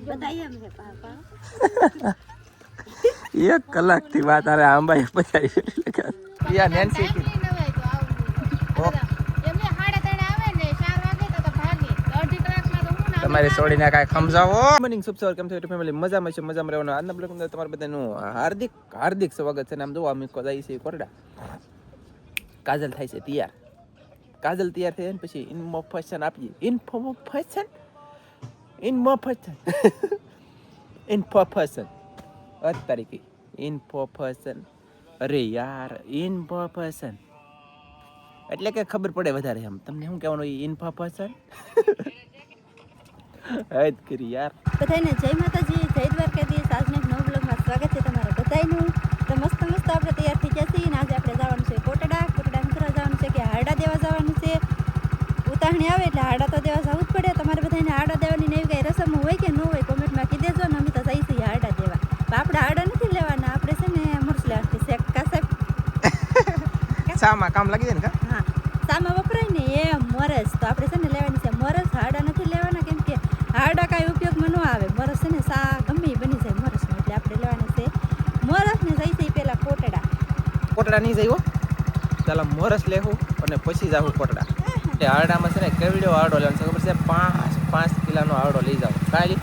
बताइए हमसे पापा 1 કલાકથી વાત આરે આંબાએ પચાવી લગા યા નેન્સી તમારે છોડીને કાંઈ સમજાવો મોર્નિંગ શુભ સવાર કેમ છો ફેમિલી મજામાં છે મજામાં રહેવાનું આજના બ્લોગમાં તમારા બધાનું હાર્દિક સ્વાગત છે ને આમ જો અમે જાય છે કોરડા કાજલ થાય છે તૈયાર કાજલ તૈયાર થઈ ને પછી ઇન્ફોર્મેશન આપીએ ઇન્ફોર્મેશન તારીખે ઇન્ફોર્મેશન અરે યાર ઇન્ફોર્મેશન એટલે કે ખબર પડે વધારે એમ તમને શું કહેવાનું ઇન્ફોર્મેશન હદ કરી યાર બધાને જય માતાજી જય દ્વારકાધીશ આજના એક નવા બ્લોગમાં સ્વાગત છે તમારા બધાનું તો મસ્ત આપણે તૈયાર થઈ ગયા છીએ અને આજે આપણે જવાનું છે કોટડા મિત્રો જવાનું છે કે હારડા દેવા જવાનું છે ઉતાવણી આવે એટલે હારડા તો દેવા જવું જ પડે તમારે બધાને હારડા દેવાની ને એવી કઈ રસમ હોય કે ન હોય કોમેન્ટમાં કહી દેજો ને અમે તો જઈએ છીએ હારડા દેવા તો આપણે હારડા નથી લેવાના આપણે છે ને મરસ લેવાના શેક કા સાહેબ સામાં કામ લાગી જાય ને કા હા સામાં વપરાય ને એ મરસ તો આપણે છે ને લેવાની છે મરસ હારડા નથી લેવાના કેમ કે હારડા કાંઈ ઉપયોગમાં ન આવે મરસ છે ને સા ગમે બની જાય મરસમાં એટલે આપણે લેવાના છે મરસ ને જઈ છે પહેલાં કોટડા નહીં જઈવો ચાલો મોરસ લેવું અને પછી જાવું કોટડા એ હારડામાં છે ને કેવડો હારડો લેવાનો છે ખબર છે 5 કિલોનો હારડો લઈ જાવ કાંઈ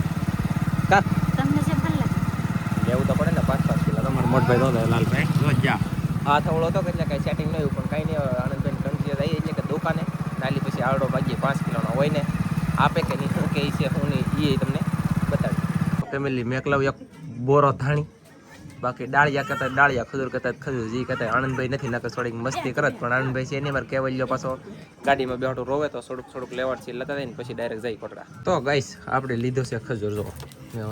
કા તમને જે ভাল લાગે લેવું તો પડે ને 5 કિલો તમારો મોટભાઈ દો લાલભાઈ જો જા આ થવડો તો એટલે કાંઈ સેટિંગ નહીં પણ કાંઈ નહીં આનંદભાઈ કંટ્રી જઈએ એટલે કે દુકાને નાલી પછી હારડો ભાગીએ 5 કિલોનો હોય ને આપે કે નહીં શું કે છે હું નહીં એ તમને બતાવી ફેમિલી મેકલાવ એક બોરો ધાણી બાકી ડાળિયા કરતા ડાળિયા ખજૂર કરતા ખજૂર જી કરતા આનંદભાઈ નથી નકર થોડીક મસ્તી કરત પણ આનંદભાઈ છે એની મારે કહેવાય પાછો ગાડીમાં બેઠો રોવે તો થોડુંક લેવાડ છે લેતા ને પછી ડાયરેક્ટ જઈ કોટડા તો ગાઈસ આપણે લીધો છે ખજૂર જો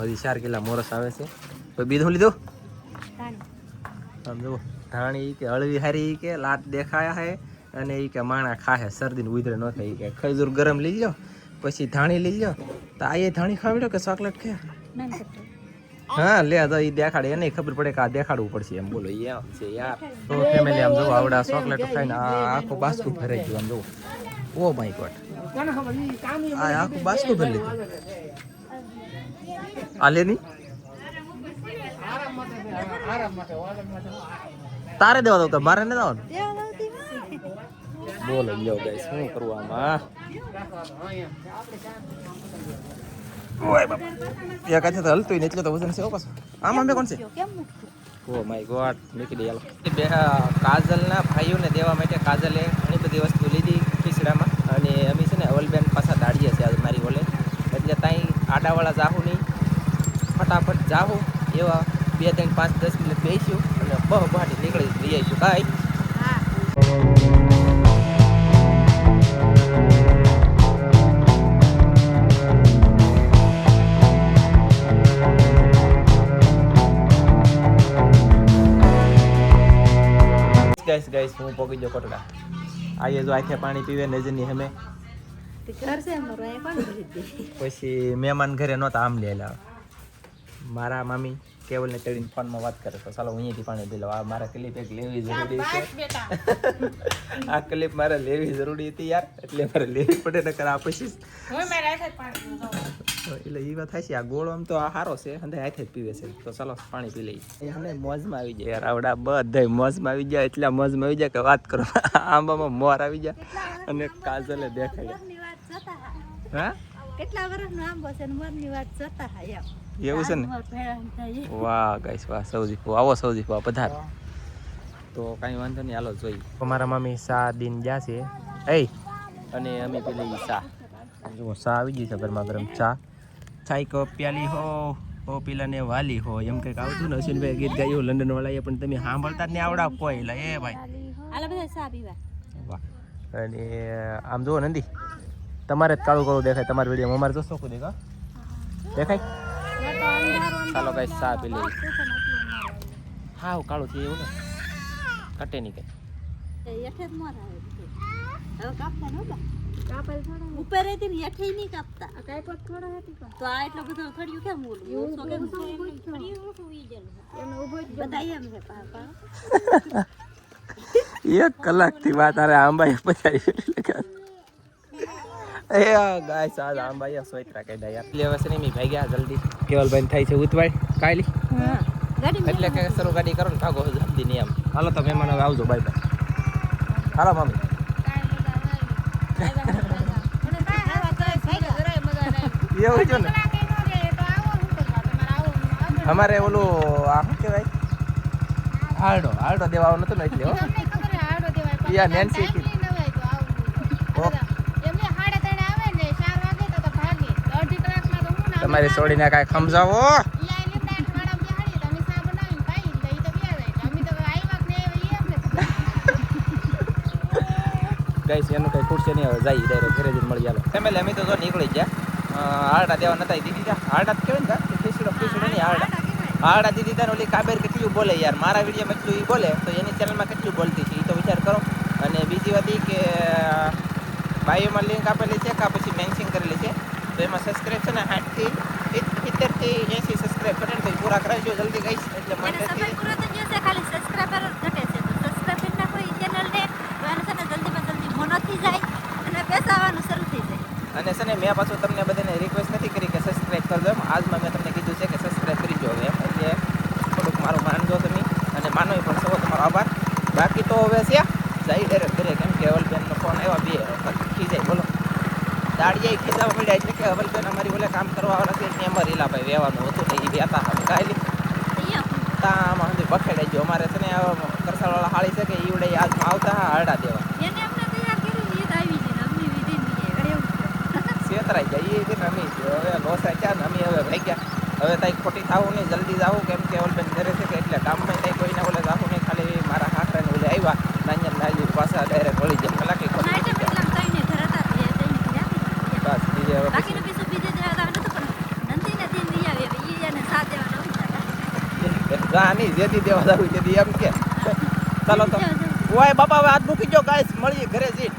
હજી 4 કિલા મોરસ આવે છે કોઈ બીજું લીધું આમ જુઓ ધાણી કે હળવી હારી કે લાત દેખાયા હે અને એ કે માણા ખાહે શરદીને ઉધરે ન થાય કે ખજૂર ગરમ લઈ લો પછી ધાણી લઈ લો તો આ એ ધાણી ખાવડો કે ચોકલેટ ખે હા લે તો એ દેખાડે એને ખબર પડે કે આ દેખાડવું પડશે એમ બોલો એ આમ છે યાર તો ફેમિલી આમ જો આવડા ચોકલેટ ખાઈને આખું બાસ્કુટ ભરાઈ ગયું આમ જો ઓ માય ગોડ આ આખું બાસ્કુટ ભરી લીધું આ લે ની તારે દેવા દઉં તો મારે ને દેવાનું બોલો લ્યો ગાઈસ શું કરવું આમાં ઓય બાપ એક આથે તો હલતું એટલે તો વજન છે ઓ પાછો આમાં બે કોણ છે ઓ માય ગોડ મેકી દે યાલો બે કાજલના ભાઈઓને દેવા માટે કાજલે ઘણી બધી વસ્તુ લીધી ખીચડામાં અને અમે છે ને અવલબેન પાછા દાડીએ છે આજે મારી ઓલે એટલે ત્યાં આડાવાળા જાહું નહીં ફટાફટ જાહું એવા 2 3 5 10 મિનિટ બેસીશું અને બહાટી નીકળી લઈ આવીશું કાંઈ ગાઈસ હું પોગી ગયો કોટડા આયે જો આખે પાણી પીવે નજરની હમે ઘર છે અમારું અહીંયા પાણી ભરી દે પછી મહેમાન ઘરે નહોતા આમ લેલા મારા મામી કેવલ ને તેડીને ફોનમાં વાત કરે તો ચાલો અહીંયાથી પાણી પી લો આ મારા ક્લિપ એક લેવી જરૂરી છે આ ક્લિપ મારે લેવી જરૂરી હતી યાર એટલે મારે લેવી પડે નકર આ પછી એટલે એ વાત થાય છે આ ગોળો આમ તો આ સારો છે અને હાથે જ પીવે છે તો ચાલો પાણી પી લઈએ અને મોજમાં આવી જાય યાર આવડા બધા મોજમાં આવી જાય એટલા મોજમાં આવી જાય કે વાત કરો આંબામાં મોર આવી જાય અને કાજલે દેખાય હા કેટલા વર્ષનો આંબો છે ને મોરની વાત જોતા હા એવું છે ને વાહ ગાઈસ વાહ સૌજી આવો સૌજી પધાર તો કાંઈ વાંધો નહીં હાલો જોઈ અમારા મમ્મી સા દિન જાશે એ અને અમે પેલી સા જો સા આવી ગઈ છે ગરમા ગરમ ચા ચાય કો પ્યાલી હો પીલાને વાલી હો એમ કંઈક આવતું ને અશ્વિનભાઈ ગીત ગાયું લંડન વાળાએ પણ તમે સાંભળતા જ નહીં આવડા કોઈ એટલે એ ભાઈ આલા બધા ચા પીવા વાહ અને આમ જુઓ નંદી તમારે જ કાળું કાળું દેખાય તમારા વિડીયોમાં અમારે તો શું દેખા દેખાય ચાલો ગાઈસ ચા પી લઈએ હાવ કાળું છે એવું ને કટે નહીં કઈ યઠે જ મોર આવે હવે કાપતા નહોતા કાપલ થોડા ઉપર હતી ને યઠે નહીં કાપતા આ કાઈ પર થોડા હતી તો આ એટલો બધો ખડ્યું કેમ ઓલું એવું તો કેમ ખડ્યું ઉઠવી ગયેલું એને ઉભો જ બતાઈ એમ છે પાપા 1 કલાકથી વાત આરે આંબાએ પચાવી એ ગાય સાદ આંબાયા સોયત્રા કાઢ્યા યાર એટલે હવે છે ને મી ભાગ્યા જલ્દી કેવલભાઈ થાય છે ઉતવાય કાયલી હા ગાડી એટલે કે શરૂ ગાડી કરો ને ભાગો જલ્દી નહીં એમ હાલો તો મહેમાન હવે આવજો બાય બાય હાલો મમ્મી એવું છે ને અમારે ઓલું આ શું કહેવાય હારડો દેવા નતો ને એટલે હો યા નેન્સી તમારી છોડીને કાંઈ સમજાવો ગાઈસ એનું કઈ ખુરશી નહીં હવે જાય ડાયરેક્ટ ઘરે જઈને મળી ચાલો ફેમિલી અમે તો જો નીકળી ગયા હારડા દેવા નતા દીધી જા હારડા કેવાય ને ખીસડો નહીં હારડા દીધી તા ઓલી કાબેર કેટલું બોલે યાર મારા વિડીયોમાં કેટલું ઈ બોલે તો એની ચેનલમાં કેટલું બોલતી છે એ તો વિચાર કરો અને બીજી વાત એ કે બાયોમાં લિંક આપેલી છે કે પછી મેન્શન કરેલી છે તો એમાં સબસ્ક્રાઇબ છે ને 70 થી 80 સબસ્ક્રાઇબ કરે તો પૂરા કરાવજો જલ્દી ગાઈસ એટલે મને સમય પૂરો થઈ ગયો છે ખાલી સબસ્ક્રાઇબર જ ઘટે છે તો સબસ્ક્રાઇબ કરી નાખો ઈ ચેનલને તો આને છે ને જલ્દીમાં જલ્દી મોનો થઈ જાય અને પૈસા આવવાનું શરૂ થઈ જાય અને છે ને મેં પાછું તમને બધાને રિક્વેસ્ટ નથી કરી કે સબસ્ક્રાઇબ કરજો એમ આજમાં મેં તમને કીધું છે કે સબસ્ક્રાઇબ કરી દો એમ એટલે થોડુંક મારું માનજો તમે અને માનોય પણ સૌ તમારો આભાર બાકી તો હવે છે જાય ડાયરેક્ટ ઘરે કેમ કે અવલબેનનો ફોન આવ્યો બે ખીજાય બોલો દાડિયા ખીજાવા મળ્યા એટલે કે અવલબેન અમારી ઓલે કામ કરવાવાળા છે ને એમાં રીલાભાઈ વેવાનું હતું ને એ બેતા હતા કાયલી તામાં અંદર બખેડાઈ ગયો અમારે છે ને કરસાળવાળા હાળી છે કે ઈવડે આજમાં આવતા હારડા દેવા એને અમને તૈયાર કર્યું ઈ જ આવી છે અમને વિધિન બીજે એવું છેતરાઈ જાય એ દિન રમી છે હવે લોસા ક્યાં અમે હવે ભાગ્યા હવે તાઈ ખોટી થાવું નહીં જલ્દી જાવું કેમ કે ઓલબેન ઘરે છે કે એટલે કામમાં તાઈ કોઈને ઓલે જાવું નહીં ખાલી મારા હાકરાને ઓલે આવ્યા નાન્યા નાલી પાછા ડાયરેક્ટ વળી જાય કલાકી ખોટી નાઈટે એટલામ કઈને ઘર હતા એ તઈને ગયા બસ બીજે હવે બાકીનું બીજું બીજે દેવા આવે નતું પણ નંદીને દિન દી આવે ઈ એને સાથ દેવા નહોતા રાની જેદી દેવા જાવું જેદી એમ કે ચાલો તો ઓય બાપા હવે હાથ મૂકી ગયો ગાઈસ મળીએ ઘરે જઈ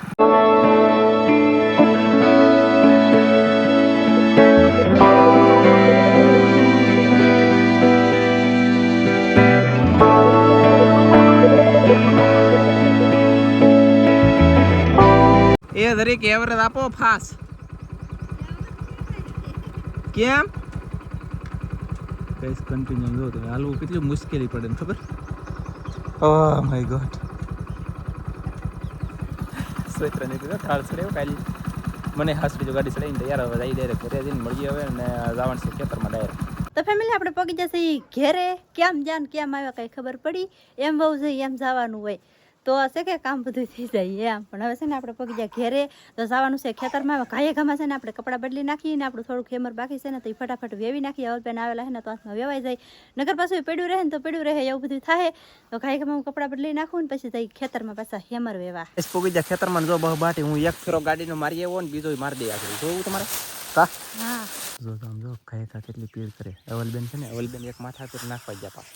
એ દરેક એવરેજ આપો ફાસ કેમ ગાઈસ કન્ટિન્યુ જો તમે હાલવું કેટલી મુશ્કેલી પડે ને ખબર ઓહ માય ગોડ સ્વેતરને કીધું થાળ ચડ્યો કાલી મને હાસરી જો ગાડી ચડાવીને તૈયાર હવે જઈ ડાયરેક્ટ ઘરે જઈને મળીએ હવે ને જવાનું છે ખેતરમાં ડાયરેક્ટ તો ફેમિલી આપણે પગી જશે ઈ ઘેરે કેમ જાન કેમ આવ્યા કઈ ખબર પડી એમ બહુ જઈ એમ જવાનું હોય તો હશે કે કામ બધું થઈ જાય એમ પણ હવે છે ને આપણે પગી જાય ઘેરે તો જવાનું છે ખેતરમાં ઘાયે ઘામાં છે ને આપણે કપડાં બદલી નાખીને આપણું થોડું ખેમર બાકી છે ને તો એ ફટાફટ વેવી નાખીએ અવલબેન આવેલા છે ને તો હાથમાં વેવાઈ જાય નગર પાછું પડ્યું રહે ને તો પડ્યું રહે એવું બધું થાય તો ઘાયે ઘામાં કપડાં બદલી નાખું ને પછી જઈ ખેતરમાં પાછા હેમર વેવા પગી જાય ખેતરમાં જો બહુ બાટી હું એક ફેરો ગાડીનો મારી આવ્યો ને બીજો મારી દે આગળ જોવું તમારે કા હા જો સમજો ખાય કેટલી પીડ કરે અવલબેન છે ને અવલબેન એક માથા પર નાખવા ગયા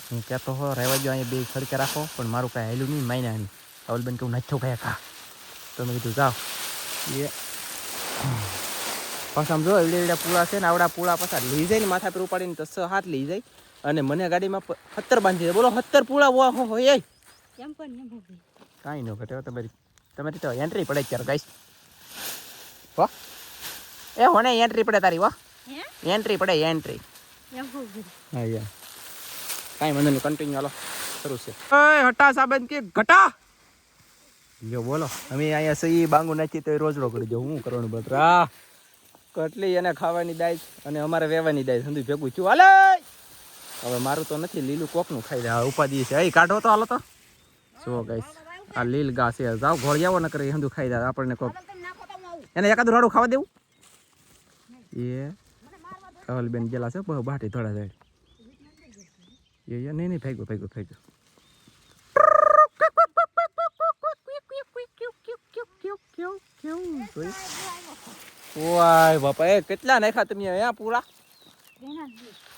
હું કહેતો હો રહેવા જો અહીંયા બે ખડકે રાખો પણ મારું કાંઈ હેલું નહીં માયના નહીં અવલબેન કહું નાખ્યો ગયા ખા તો મેં કીધું જાઓ એ પાછા આમ જો એવડા પૂળા છે ને આવડા પૂળા પાછા લઈ જાય ને માથા પર ઉપાડીને તો 6 હાથ લઈ જાય અને મને ગાડીમાં 70 બાંધી દે બોલો 70 પૂળા હોય કેમ પણ એમ ભાઈ કાંઈ ન ઘટે તમારી તો એન્ટ્રી પડે ક્યારે ગાઈશ હો એ હોને એન્ટ્રી પડે તારી વાહ એન્ટ્રી પડે એન્ટ્રી એમ ભાઈ હા યાર કાંઈ મને કન્ટિન્યુ હાલો શરૂ છે ઓય હટા સાબન કે ઘટા લ્યો બોલો અમે અહીંયા સહી બાંગુ નાખી તો રોજ રોકડી જો હું કરવાનું બતરા કટલી એને ખાવાની દાય અને અમારે વેવાની દાય સંધુ ભેગું છું હાલે હવે મારું તો નથી લીલું કોકનું ખાઈ રહ્યા ઉપાધિ છે અહીં કાઢો તો હાલો તો જો ગાઈસ આ લીલ ઘા છે જાવ ઘોડી આવો ન કરે સંધુ ખાઈ જાય આપણને કોક એને એકાદું રાડું ખાવા દેવું એ અવલબેન ગયેલા છે બહુ બાટી થોડા જાય નહીં ફેંક્યો ઓય બાપા એ કેટલા નાખ્યા તમે અહીંયા પૂરા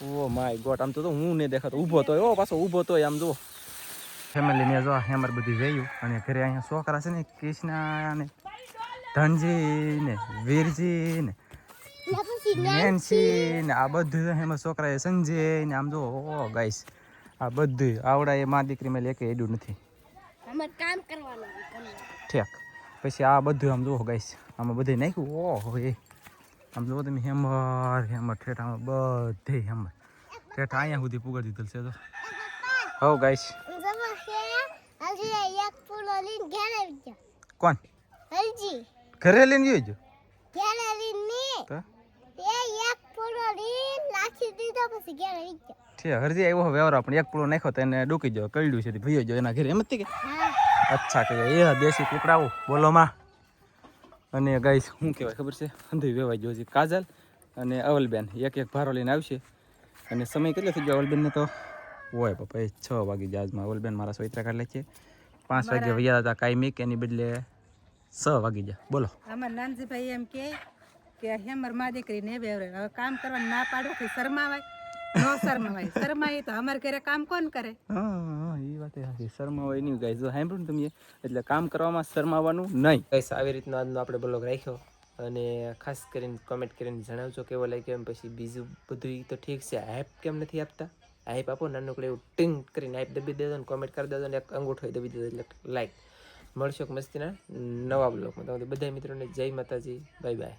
ઓ માય ગોડ આમ તો હું નહીં દેખાતો ઊભો તો એવો પાછો ઊભો તો આમ જો ફેમિલી ને જો હેમર બધું જોયું અને ઘરે અહીંયા છોકરા છે ને કૃષ્ણા ને ધનજી ને વીરજી ને નેન્સી ને આ બધું એમાં છોકરા એ સંજય ને આમ જો ઓ ગાઈસ આ બધું આવડા એ માં દીકરી મેં લેકે એડું નથી કામ કરવાનું ઠેક પછી આ બધું આમ જુઓ ગાઈસ, આમાં બધે નાખ્યું. ઓહો એ આમ જુઓ તમે, હેમર ઠેઠ આમાં બધે હેમર ઠેઠ અહીંયા સુધી પુગાડી દીધેલ છે. તો હવ ગાઈસ, કોણ ઘરે લઈને ગયો છો? હરજી આવ્યો વ્યવહાર પણ એક પૂળો નાખ્યો તો એને ડૂકી ગયો, કઈડ્યું છે ભયો જો એના ઘરે. એમ જ કે અચ્છા કે એ દેશી કુકડાઓ બોલો માં. અને ગાઈસ શું કહેવાય ખબર છે, અંધી વેવાઈ ગયો છે. કાજલ અને અવલબેન એક ભારો લઈને આવશે. અને સમય કેટલો થઈ ગયો અવલબેનને? તો હોય પપ્પા એ 6 વાગી જાય. આજમાં અવલબેન મારા સોઈત્રા કાઢ લે છે. 5 વાગે વૈયા હતા કાયમિક, એની બદલે 6 વાગી જાય. બોલો અમાર નાનજીભાઈ એમ કે હેમર માં દીકરીને બેવરે હવે કામ કરવાનું ના પાડો કે શરમાવાય નો શરમાવાય. શરમાય તો અમારે ઘરે કામ કોણ કરે? હા એ વાત સાચી, શરમાવાય નહીં ગાઈસ. જો સાંભળ્યું ને તમે, એટલે કામ કરવામાં શરમાવાનું નહીં. ગાઈસ આવી રીતનો આજનો આપણે બ્લોગ રાખ્યો. અને ખાસ કરીને કોમેન્ટ કરીને જણાવજો કેવો લાગ્યો. એમ પછી બીજું બધું તો ઠીક છે, હાઈપ કેમ નથી આપતા? હાઈપ આપો, નાનકડું એવું ટિંગ કરીને હાઈપ દબી દેજો ને કોમેન્ટ કરી દેજો ને એક અંગૂઠો દબી દેજો એટલે લાઈક. મળશો મસ્તીના નવા બ્લોગમાં. તમારા બધા મિત્રોને જય માતાજી, બાય બાય.